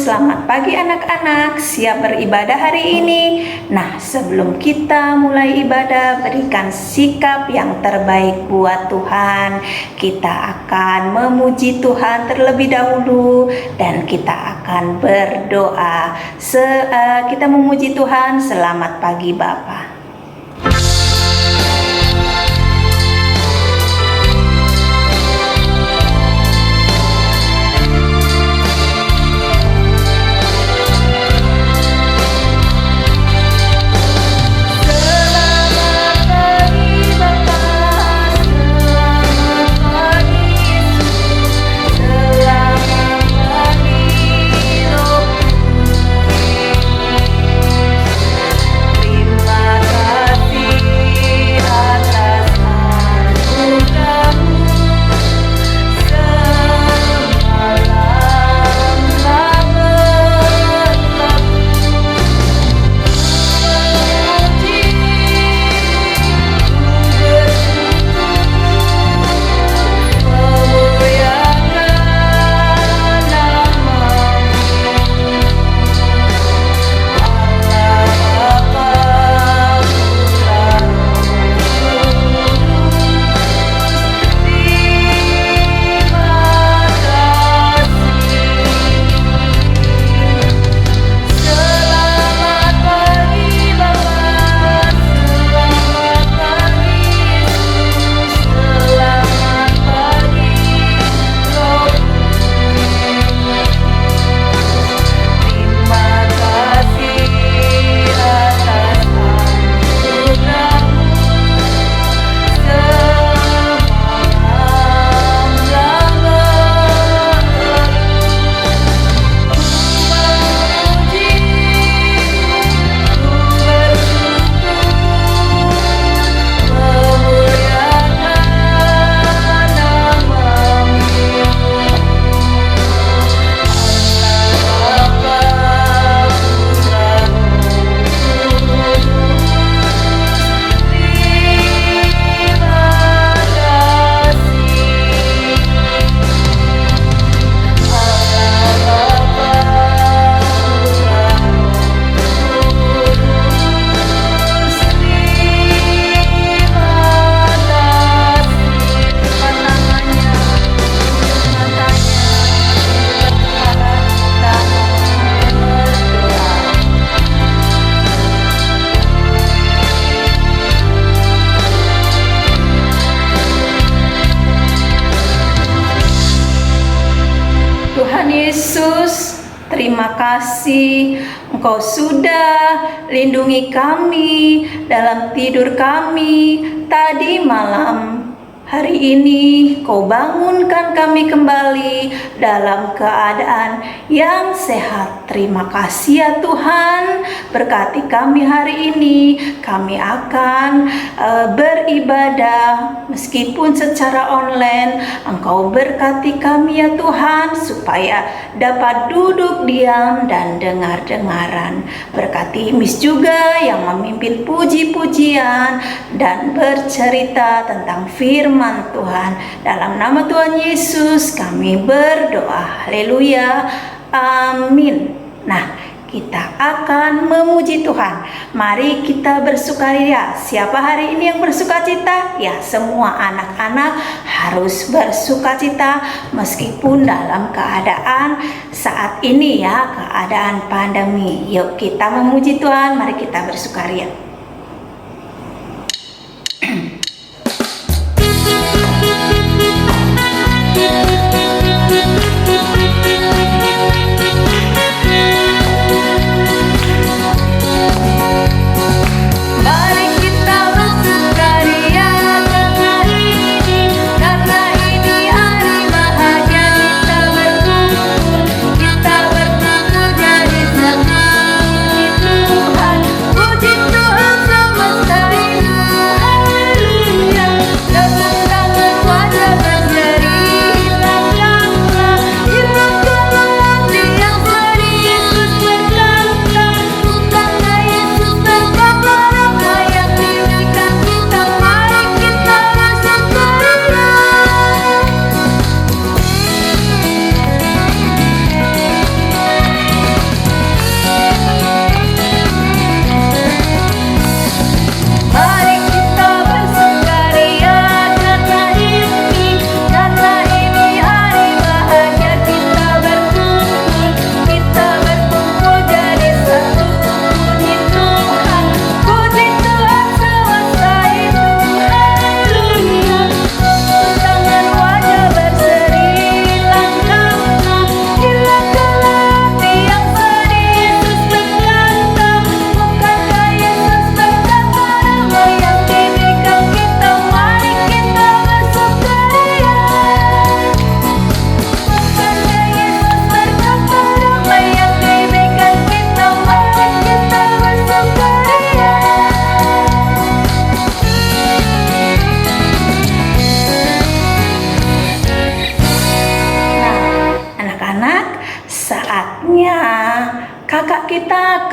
selamat pagi anak-anak, siap beribadah hari ini. Nah, sebelum kita mulai ibadah, berikan sikap yang terbaik buat Tuhan. Kita akan memuji Tuhan terlebih dahulu dan kita akan berdoa. Kita memuji Tuhan, selamat pagi Bapa. Yesus, terima kasih Engkau sudah lindungi kami dalam tidur kami tadi malam. Hari ini Kau bangunkan kami kembali dalam keadaan yang sehat. Terima kasih ya Tuhan, berkati kami hari ini. Kami akan beribadah meskipun secara online. Engkau berkati kami ya Tuhan, supaya dapat duduk diam dan dengar-dengaran. Berkati Miss juga yang memimpin puji-pujian dan bercerita tentang firman Tuhan. Dalam nama Tuhan Yesus kami berdoa. Haleluya. Amin. Nah, kita akan memuji Tuhan. Mari kita bersukaria. Siapa hari ini yang bersukacita? Ya, semua anak-anak harus bersukacita meskipun dalam keadaan saat ini ya, keadaan pandemi. Yuk kita memuji Tuhan, mari kita bersukaria. Puji Tuhan.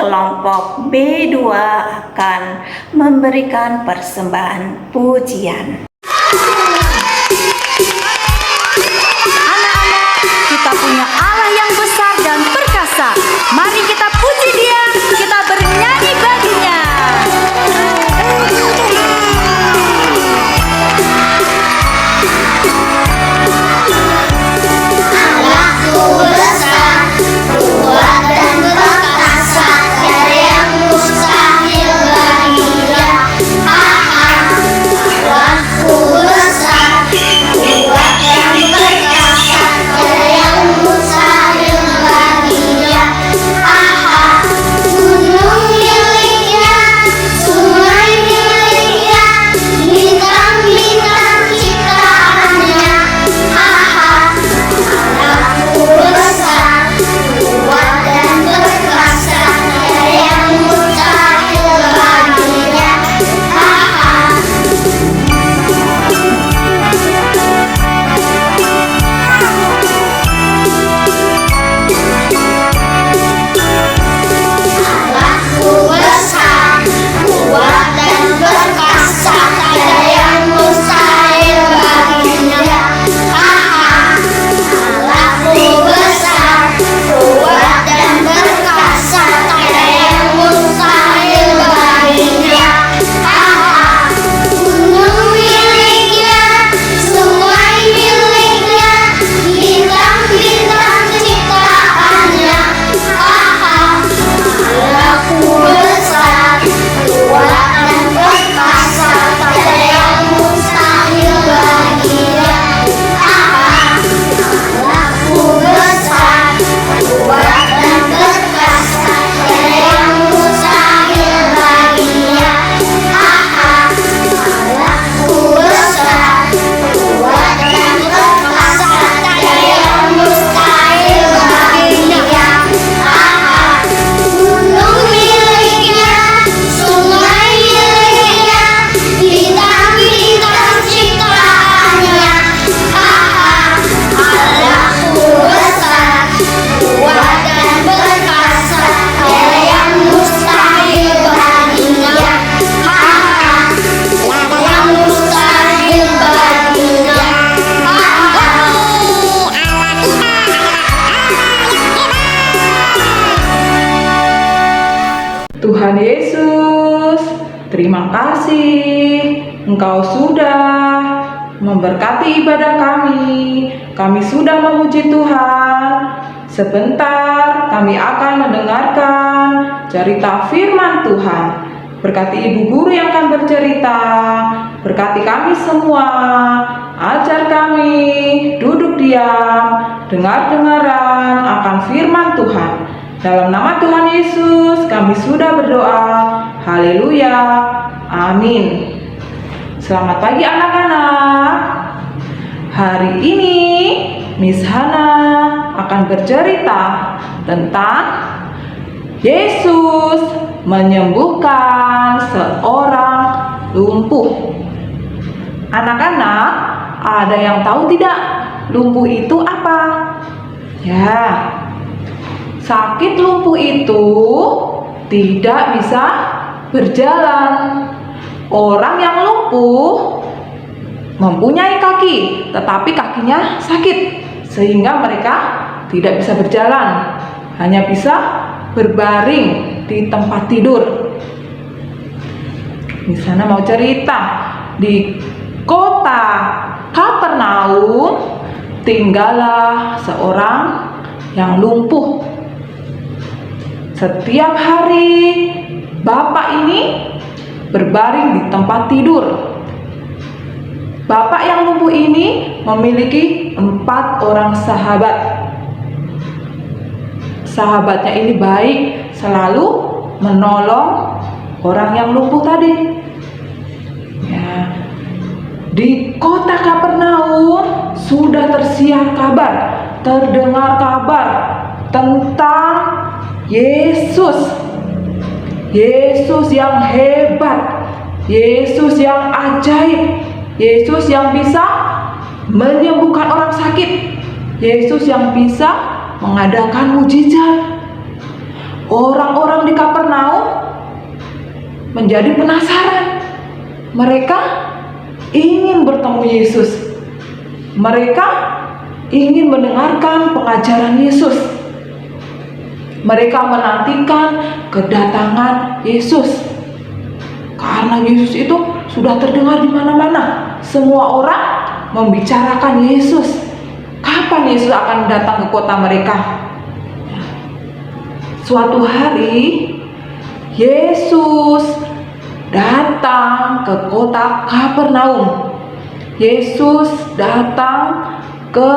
kelompok B2 akan memberikan persembahan pujian. Anak-anak, kita punya Allah yang besar dan perkasa. Mari kita puji Dia, kita bernyanyi baginya. Allahku besar, kuat dan perkasa, tiada yang mustahil bagi Dia. Allahku besar, kuat dan perkasa, tiada yang mustahil bagi Dia. Gunung miliknya, sungai miliknya, bintang-bintang ciptaannya. Allahku besar, kuat dan perkasa, tiada yang mustahil baginya. Allahku besar, kuat dan perkasa, tiada yang mustahil baginya. Allahku besar, kuat dan perkasa, tiada yang mustahil baginya. Gunung miliknya, sungai miliknya, bintang-bintang ciptaannya. Allahku besar, kuat dan perkasa, tiada yang mustahil baginya. Allahku besar, kuat dan perkasa, tiada yang mustahil baginya. Allahku besar, kuat dan perkasa, tiada yang mustahil baginya. Gunung miliknya, sungai miliknya, bintang-bintang ciptaannya. Allahku besar, kuat dan perkasa, tiada yang mustahil baginya. Tiada yang mustahil baginya. Tuhan Yesus, terima kasih Engkau sudah memberkati ibadah kami. Kami sudah memuji Tuhan. Sebentar kami akan mendengarkan cerita firman Tuhan. Berkati ibu guru yang akan bercerita. Berkati kami semua. Ajar kami duduk diam, dengar-dengaran akan firman Tuhan. Dalam nama Tuhan Yesus kami sudah berdoa. Haleluya. Amin. Selamat pagi anak-anak. Hari ini Miss Hana akan bercerita tentang Yesus menyembuhkan seorang lumpuh. Anak-anak, ada yang tahu tidak lumpuh itu apa? Ya, sakit lumpuh itu tidak bisa berjalan. Orang yang lumpuh mempunyai kaki, tetapi kakinya sakit, sehingga mereka tidak bisa berjalan, hanya bisa berbaring di tempat tidur. Di sana mau cerita, di kota Kapernaum tinggallah seorang yang lumpuh. Setiap hari bapak ini berbaring di tempat tidur. Bapak yang lumpuh ini memiliki 4 orang sahabat. Sahabatnya ini baik, selalu menolong orang yang lumpuh tadi. Ya. Di kota Kapernaum sudah tersiar kabar, terdengar kabar tentang Yesus. Yesus yang hebat, Yesus yang ajaib, Yesus yang bisa menyembuhkan orang sakit, Yesus yang bisa mengadakan mujizat. Orang-orang di Kapernaum menjadi penasaran. Mereka ingin bertemu Yesus. Mereka ingin mendengarkan pengajaran Yesus. Mereka menantikan kedatangan Yesus. Karena Yesus itu sudah terdengar di mana-mana. Semua orang membicarakan Yesus. Kapan Yesus akan datang ke kota mereka? Suatu hari Yesus datang ke kota Kapernaum. Yesus datang ke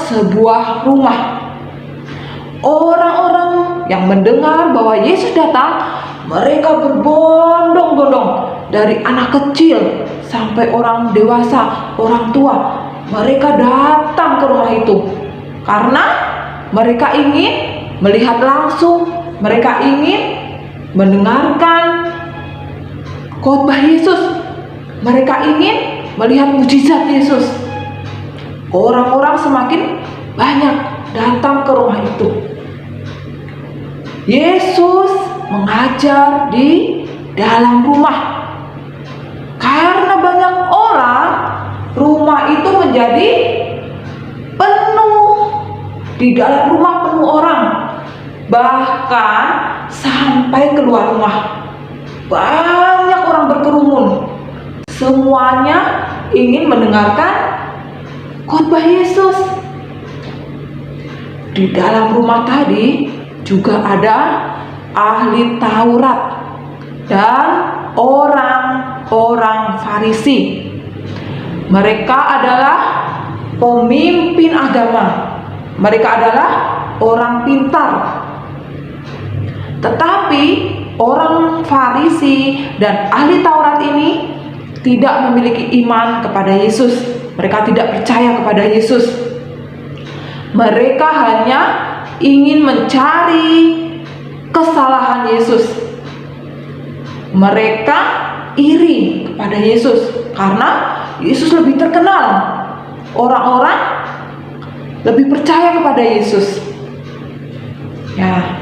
sebuah rumah. Orang-orang yang mendengar bahwa Yesus datang, mereka berbondong-bondong, dari anak kecil sampai orang dewasa, orang tua. Mereka datang ke rumah itu karena mereka ingin melihat langsung, mereka ingin mendengarkan khotbah Yesus, mereka ingin melihat mujizat Yesus. Orang-orang semakin banyak datang ke rumah itu. Yesus mengajar di dalam rumah. Karena banyak orang, rumah itu menjadi penuh. Di dalam rumah penuh orang. Bahkan sampai keluar rumah. Banyak orang berkerumun. Semuanya ingin mendengarkan khotbah Yesus. Di dalam rumah tadi juga ada ahli Taurat dan orang-orang Farisi. Mereka adalah pemimpin agama. Mereka adalah orang pintar. Tetapi orang Farisi dan ahli Taurat ini tidak memiliki iman kepada Yesus. Mereka tidak percaya kepada Yesus. Mereka hanya ingin mencari kesalahan Yesus. Mereka iri kepada Yesus karena Yesus lebih terkenal. Orang-orang lebih percaya kepada Yesus. Ya.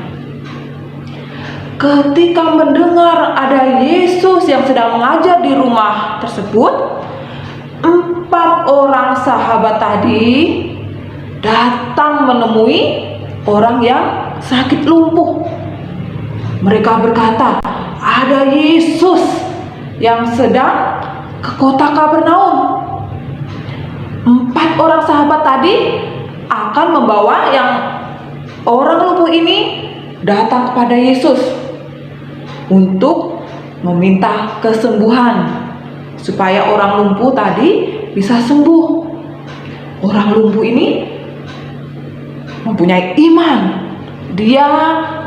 Ketika mendengar ada Yesus yang sedang mengajar di rumah tersebut, 4 orang sahabat tadi datang menemui orang yang sakit lumpuh. Mereka berkata, ada Yesus yang sedang ke kota Kapernaum. 4 orang sahabat tadi akan membawa yang orang lumpuh ini datang kepada Yesus untuk meminta kesembuhan supaya orang lumpuh tadi bisa sembuh. Orang lumpuh ini mempunyai iman. Dia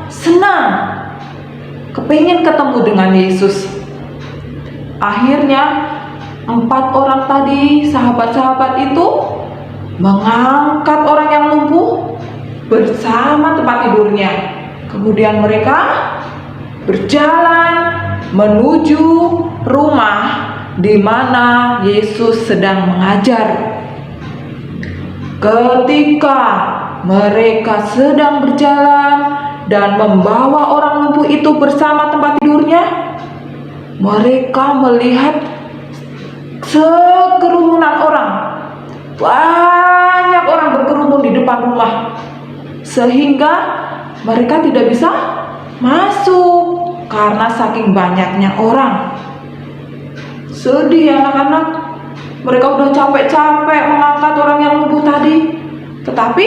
senang, kepingin ketemu dengan Yesus. Akhirnya 4 orang tadi, sahabat-sahabat itu mengangkat orang yang lumpuh bersama tempat tidurnya. Kemudian mereka berjalan menuju rumah di mana Yesus sedang mengajar. Ketika mereka sedang berjalan dan membawa orang lumpuh itu bersama tempat tidurnya, mereka melihat sekerumunan orang. Banyak orang berkerumun di depan rumah, sehingga mereka tidak bisa masuk karena saking banyaknya orang. Sedih anak-anak. Mereka udah capek-capek mengangkat orang yang lumpuh tadi, tetapi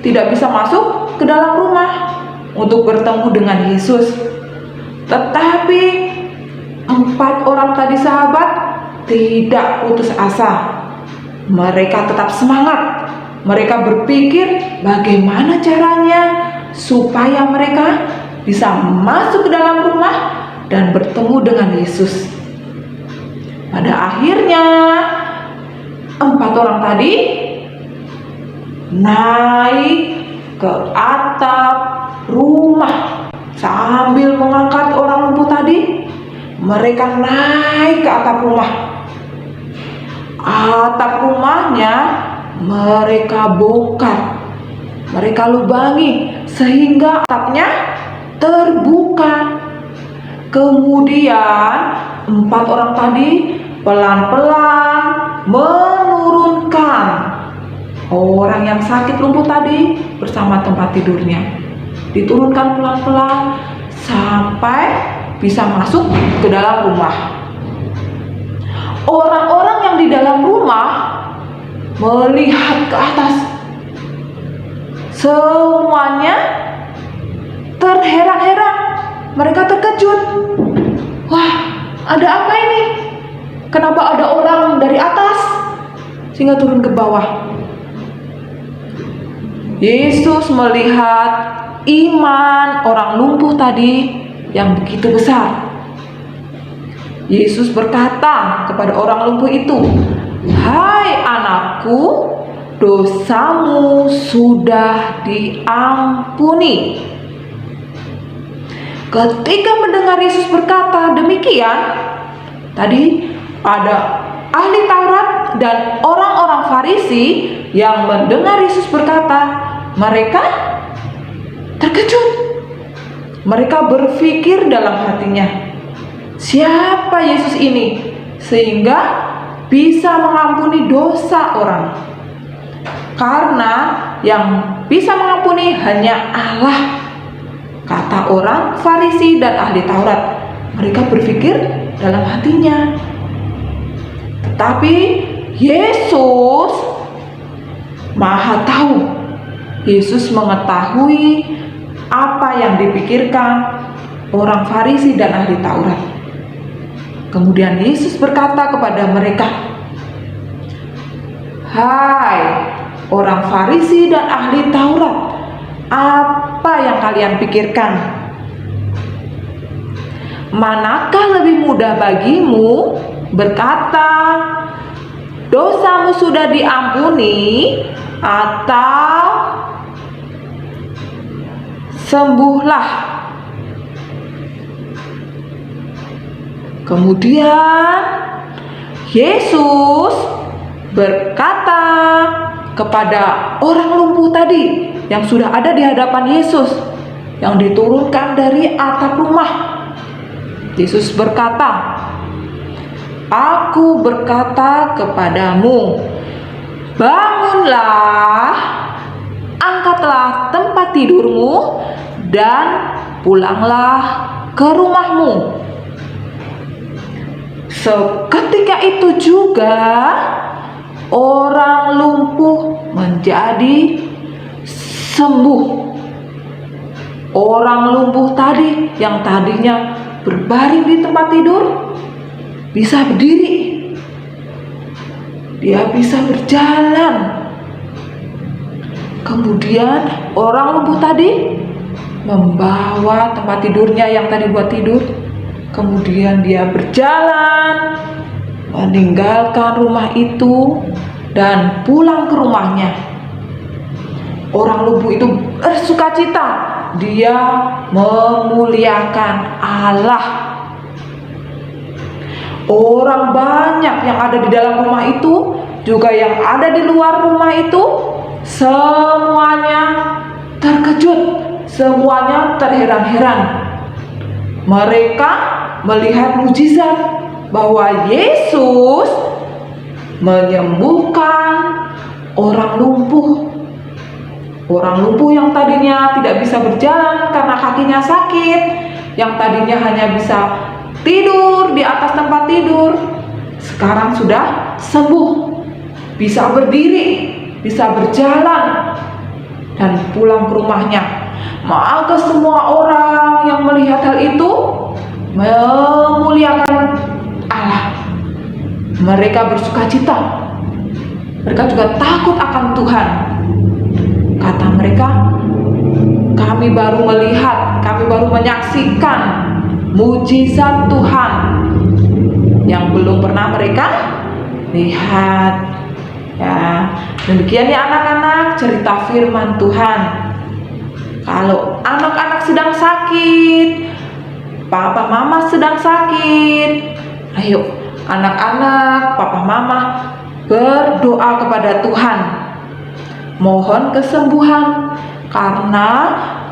tidak bisa masuk ke dalam rumah untuk bertemu dengan Yesus. Tetapi 4 orang tadi sahabat tidak putus asa. Mereka tetap semangat. Mereka berpikir bagaimana caranya supaya mereka bisa masuk ke dalam rumah dan bertemu dengan Yesus. Pada akhirnya 4 orang tadi naik ke atap rumah sambil mengangkat orang lumpuh tadi. Mereka naik ke atap rumah. Atap rumahnya mereka bongkar, mereka lubangi sehingga atapnya terbuka. Kemudian 4 orang tadi pelan-pelan menurunkan orang yang sakit lumpuh tadi bersama tempat tidurnya. Diturunkan pelan-pelan sampai bisa masuk ke dalam rumah. Orang-orang yang di dalam rumah melihat ke atas. Semuanya terheran-heran. Mereka terkejut. Wah, ada apa ini? Kenapa ada orang dari atas sehingga turun ke bawah? Yesus melihat iman orang lumpuh tadi yang begitu besar. Yesus berkata kepada orang lumpuh itu, "Hai anakku, dosamu sudah diampuni." Ketika mendengar Yesus berkata demikian, tadi ada ahli Taurat dan orang-orang Farisi yang mendengar Yesus berkata, mereka terkejut. Mereka berpikir dalam hatinya, siapa Yesus ini sehingga bisa mengampuni dosa orang? Karena yang bisa mengampuni hanya Allah, kata orang Farisi dan ahli Taurat. Mereka berpikir dalam hatinya. Tetapi Yesus Maha tahu. Yesus mengetahui apa yang dipikirkan orang Farisi dan ahli Taurat. Kemudian Yesus berkata kepada mereka, "Hai orang Farisi dan ahli Taurat, apa yang kalian pikirkan? Manakah lebih mudah bagimu berkata, dosamu sudah diampuni, atau sembuhlah?" Kemudian Yesus berkata kepada orang lumpuh tadi yang sudah ada di hadapan Yesus, yang diturunkan dari atap rumah. Yesus berkata, "Aku berkata kepadamu, bangunlah, angkatlah tempat tidurmu, dan pulanglah ke rumahmu." Seketika itu juga orang lumpuh menjadi sembuh. Orang lumpuh tadi yang tadinya berbaring di tempat tidur bisa berdiri. Dia bisa berjalan. Kemudian orang lumpuh tadi membawa tempat tidurnya yang tadi buat tidur. Kemudian dia berjalan meninggalkan rumah itu dan pulang ke rumahnya. Orang lumpuh itu bersukacita. Dia memuliakan Allah. Orang banyak yang ada di dalam rumah itu, juga yang ada di luar rumah itu, semuanya terkejut, semuanya terheran-heran. Mereka melihat mujizat bahwa Yesus menyembuhkan orang lumpuh. Orang lumpuh yang tadinya tidak bisa berjalan karena kakinya sakit, yang tadinya hanya bisa tidur di atas tempat tidur, sekarang sudah sembuh, bisa berdiri, bisa berjalan, dan pulang ke rumahnya. Maka semua orang yang melihat hal itu memuliakan Allah. Mereka bersukacita. Mereka juga takut akan Tuhan. Kata mereka, kami baru melihat, kami baru menyaksikan mujizat Tuhan yang belum pernah mereka lihat. Ya, demikian ya anak-anak, cerita firman Tuhan. Kalau anak-anak sedang sakit, papa mama sedang sakit, ayo anak-anak, papa mama berdoa kepada Tuhan, mohon kesembuhan, karena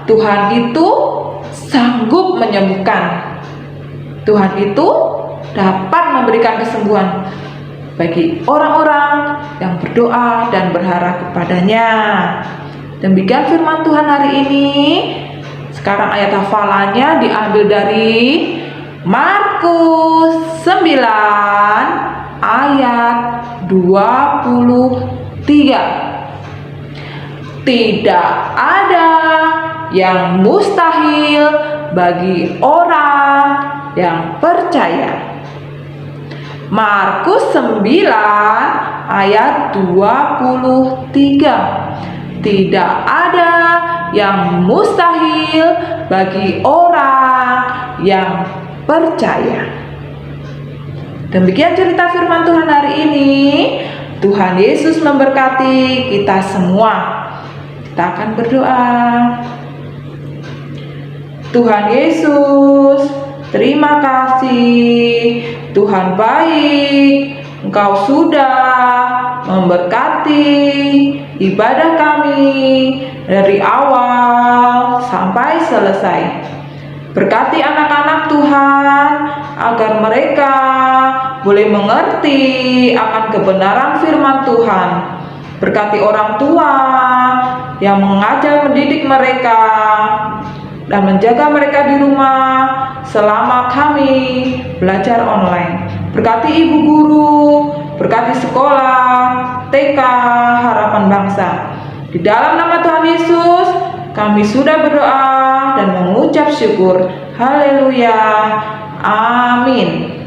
Tuhan itu sanggup menyembuhkan. Tuhan itu dapat memberikan kesembuhan bagi orang-orang yang berdoa dan berharap kepadanya. Demikian firman Tuhan hari ini. Sekarang ayat hafalannya diambil dari Markus 9 ayat 23. Tidak ada yang mustahil bagi orang yang percaya. Markus 9 ayat 23. Tidak ada yang mustahil bagi orang yang percaya. Demikian cerita firman Tuhan hari ini. Tuhan Yesus memberkati kita semua. Kita akan berdoa. Tuhan Yesus, terima kasih. Tuhan baik, Engkau sudah memberkati ibadah kami dari awal sampai selesai. Berkati anak-anak Tuhan agar mereka boleh mengerti akan kebenaran firman Tuhan. Berkati orang tua yang mengajar mendidik mereka dan menjaga mereka di rumah selama kami belajar online. Berkati ibu guru, berkati sekolah, TK, Harapan Bangsa. Di dalam nama Tuhan Yesus, kami sudah berdoa dan mengucap syukur. Haleluya. Amin.